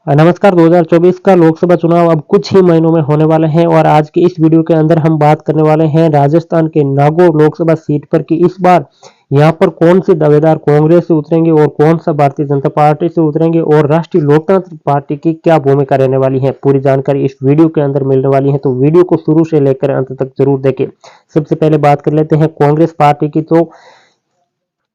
नमस्कार। 2024 का लोकसभा चुनाव अब कुछ ही महीनों में होने वाले हैं और आज की इस वीडियो के अंदर हम बात करने वाले हैं राजस्थान के नागौर लोकसभा सीट पर कि इस बार यहां पर कौन से दावेदार कांग्रेस से उतरेंगे और कौन सा भारतीय जनता पार्टी से उतरेंगे और राष्ट्रीय लोकतांत्रिक पार्टी की क्या भूमिका रहने वाली है। पूरी जानकारी इस वीडियो के अंदर मिलने वाली है, तो वीडियो को शुरू से लेकर अंत तक जरूर देखें। सबसे पहले बात कर लेते हैं कांग्रेस पार्टी की, तो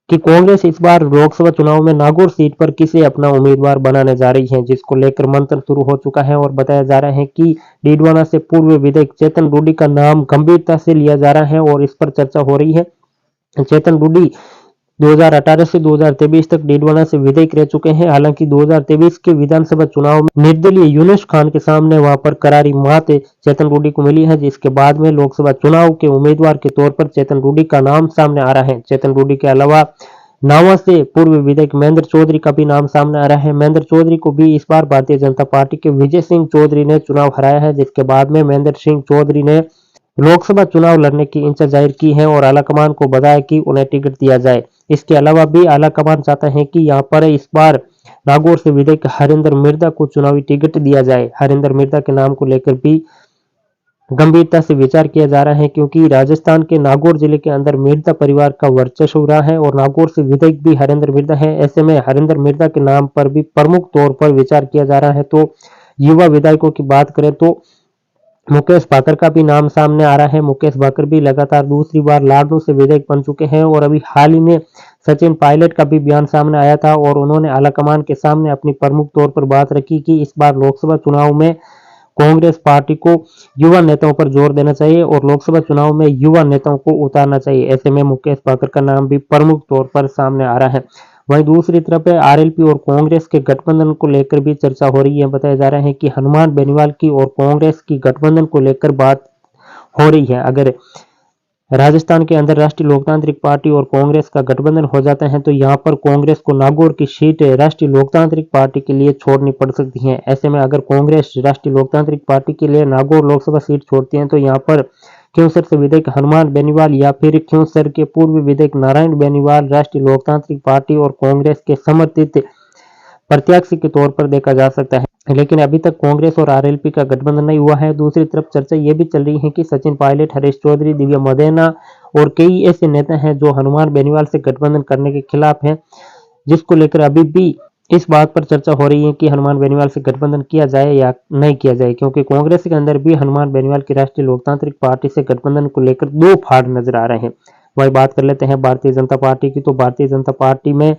कि कांग्रेस इस बार लोकसभा चुनाव में नागौर सीट पर किसे अपना उम्मीदवार बनाने जा रही है, जिसको लेकर मंथन शुरू हो चुका है और बताया जा रहा है कि डीडवाना से पूर्व विधायक चेतन रूडी का नाम गंभीरता से लिया जा रहा है और इस पर चर्चा हो रही है। चेतन रूडी 2018 से 2023 तक डीडवाना से विधायक रह चुके हैं। हालांकि 2023 के विधानसभा चुनाव में निर्दलीय यूनुस खान के सामने वहां पर करारी मात चेतन रूडी को मिली है, जिसके बाद में लोकसभा चुनाव के उम्मीदवार के तौर पर चेतन रूडी का नाम सामने आ रहा है। चेतन रूडी के अलावा नावा से पूर्व विधायक महेंद्र चौधरी का भी नाम सामने आ रहा है। महेंद्र चौधरी को भी इस बार भारतीय जनता पार्टी के विजय सिंह चौधरी ने चुनाव हराया है, जिसके बाद में महेंद्र सिंह चौधरी ने लोकसभा चुनाव लड़ने की इच्छा जाहिर की है और आलाकमान को बताया कि उन्हें टिकट दिया जाए। इसके अलावा भी आलाकमान चाहता है कि यहाँ पर इस बार नागौर से विधायक हरिंदर मिर्धा को चुनावी टिकट दिया जाए। हरिंदर मिर्धा के नाम को लेकर भी गंभीरता से विचार किया जा रहा है, क्योंकि राजस्थान के नागौर जिले के अंदर मिर्धा परिवार का वर्चस्व रहा है और नागौर से विधायक भी हरिंदर मिर्धा है। ऐसे में हरिंदर मिर्धा के नाम पर भी प्रमुख तौर पर विचार किया जा रहा है। तो युवा विधायकों की बात करें तो मुकेश भाकर का भी नाम सामने आ रहा है। मुकेश भाकर भी लगातार दूसरी बार लाडू से विधायक बन चुके हैं और अभी हाल ही में सचिन पायलट का भी बयान सामने आया था और उन्होंने आलाकमान के सामने अपनी प्रमुख तौर पर बात रखी कि इस बार लोकसभा चुनाव में कांग्रेस पार्टी को युवा नेताओं पर जोर देना चाहिए और लोकसभा चुनाव में युवा नेताओं को उतारना चाहिए। ऐसे में मुकेश भाकर का नाम भी प्रमुख तौर पर सामने आ रहा है। वहीं दूसरी तरफ आरएलपी और कांग्रेस के गठबंधन को लेकर भी चर्चा हो रही है। बताया जा रहा है कि हनुमान बेनीवाल की और कांग्रेस की गठबंधन को लेकर बात हो रही है। अगर राजस्थान के अंदर राष्ट्रीय लोकतांत्रिक पार्टी और कांग्रेस का गठबंधन हो जाता है तो यहाँ पर कांग्रेस को नागौर की सीट राष्ट्रीय लोकतांत्रिक पार्टी के लिए छोड़नी पड़ सकती है। ऐसे में अगर कांग्रेस राष्ट्रीय लोकतांत्रिक पार्टी के लिए नागौर लोकसभा सीट छोड़ती है तो यहाँ पर क्योंसर से विधायक हनुमान बेनीवाल या फिर क्योंसर के पूर्व विधायक नारायण बेनीवाल राष्ट्रीय लोकतांत्रिक पार्टी और कांग्रेस के समर्थित प्रत्याशी के तौर पर देखा जा सकता है। लेकिन अभी तक कांग्रेस और आरएलपी का गठबंधन नहीं हुआ है। दूसरी तरफ चर्चा ये भी चल रही है कि सचिन पायलट, हरीश चौधरी, दिव्या मदेना और कई ऐसे नेता हैं जो हनुमान बेनीवाल से गठबंधन करने के खिलाफ हैं, जिसको लेकर अभी भी इस बात पर चर्चा हो रही है कि हनुमान बेनीवाल से गठबंधन किया जाए या नहीं किया जाए, क्योंकि कांग्रेस के अंदर भी हनुमान बेनीवाल की राष्ट्रीय लोकतांत्रिक पार्टी से गठबंधन को लेकर दो फाड़ नजर आ रहे हैं। वही बात कर लेते हैं भारतीय जनता पार्टी की, तो भारतीय जनता पार्टी में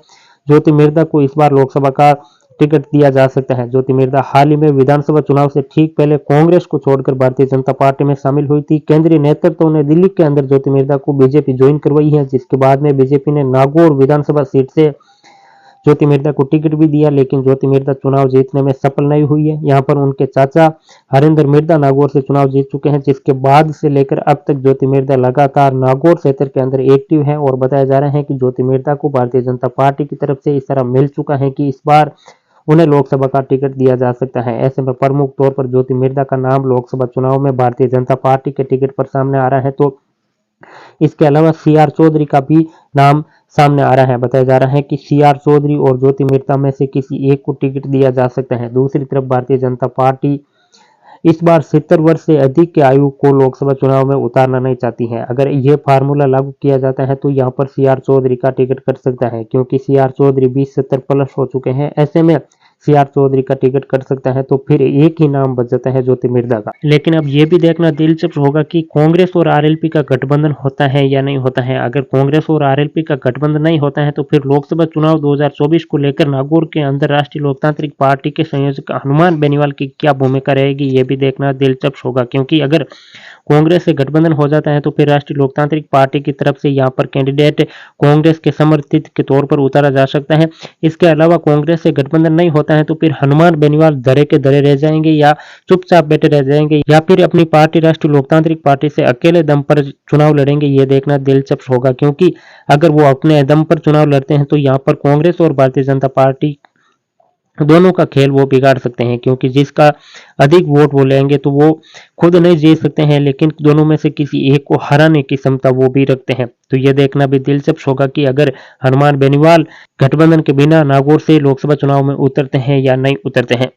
ज्योति मिर्धा को इस बार लोकसभा का टिकट दिया जा सकता है। ज्योति मिर्धा हाल ही में विधानसभा चुनाव से ठीक पहले कांग्रेस को छोड़कर भारतीय जनता पार्टी में शामिल हुई थी। केंद्रीय नेतृत्व ने दिल्ली के अंदर ज्योति मिर्धा को बीजेपी ज्वाइन करवाई है, जिसके बाद में बीजेपी ने नागौर विधानसभा सीट से ज्योति मिर्धा को टिकट भी दिया, लेकिन ज्योति मिर्धा चुनाव जीतने में सफल नहीं हुई है। यहाँ पर उनके चाचा हरिंदर मिर्धा नागौर से चुनाव जीत चुके हैं, जिसके बाद से लेकर अब तक ज्योति मिर्धा लगातार नागौर क्षेत्र के अंदर एक्टिव है और बताया जा रहा है कि ज्योति मिर्धा को भारतीय जनता पार्टी की तरफ से इस तरह मिल चुका है कि इस बार उन्हें लोकसभा का टिकट दिया जा सकता है। ऐसे में प्रमुख तौर पर ज्योति मिर्धा का नाम लोकसभा चुनाव में भारतीय जनता पार्टी के टिकट पर सामने आ रहा है। तो इसके अलावा सीआर चौधरी का भी नाम सामने आ रहा है। बताया जा रहा है कि सीआर चौधरी और ज्योति मिर्धा में से किसी एक को टिकट दिया जा सकता है। दूसरी तरफ भारतीय जनता पार्टी इस बार 70 वर्ष से अधिक के आयु को लोकसभा चुनाव में उतारना नहीं चाहती है। अगर यह फार्मूला लागू किया जाता है तो यहाँ पर सीआर चौधरी का टिकट कट सकता है, क्योंकि सीआर चौधरी 20-70 प्लस हो चुके हैं। ऐसे में सीआर चौधरी का टिकट कट सकता है, तो फिर एक ही नाम बच जाता है ज्योति मिर्धा का। लेकिन अब यह भी देखना दिलचस्प होगा कि कांग्रेस और आरएलपी का गठबंधन होता है या नहीं होता है। अगर कांग्रेस और आरएलपी का गठबंधन नहीं होता है तो फिर लोकसभा चुनाव 2024 को लेकर नागौर के अंदर राष्ट्रीय लोकतांत्रिक पार्टी के संयोजक हनुमान बेनीवाल की क्या भूमिका रहेगी, यह भी देखना दिलचस्प होगा। क्योंकि अगर कांग्रेस से गठबंधन हो जाता है तो फिर राष्ट्रीय लोकतांत्रिक पार्टी की तरफ से यहाँ पर कैंडिडेट कांग्रेस के समर्थित के तौर पर उतारा जा सकता है। इसके अलावा कांग्रेस से गठबंधन नहीं होता है तो फिर हनुमान बेनीवाल धरे के धरे रह जाएंगे या चुपचाप बैठे रह जाएंगे या फिर अपनी पार्टी राष्ट्रीय लोकतांत्रिक पार्टी से अकेले दम पर चुनाव लड़ेंगे, ये देखना दिलचस्प होगा। क्योंकि अगर वो अपने दम पर चुनाव लड़ते हैं तो यहाँ पर कांग्रेस और भारतीय जनता पार्टी दोनों का खेल वो बिगाड़ सकते हैं, क्योंकि जिसका अधिक वोट वो लेंगे तो वो खुद नहीं जीत सकते हैं, लेकिन दोनों में से किसी एक को हराने की क्षमता वो भी रखते हैं। तो ये देखना भी दिलचस्प होगा कि अगर हनुमान बेनीवाल गठबंधन के बिना नागौर से लोकसभा चुनाव में उतरते हैं या नहीं उतरते हैं।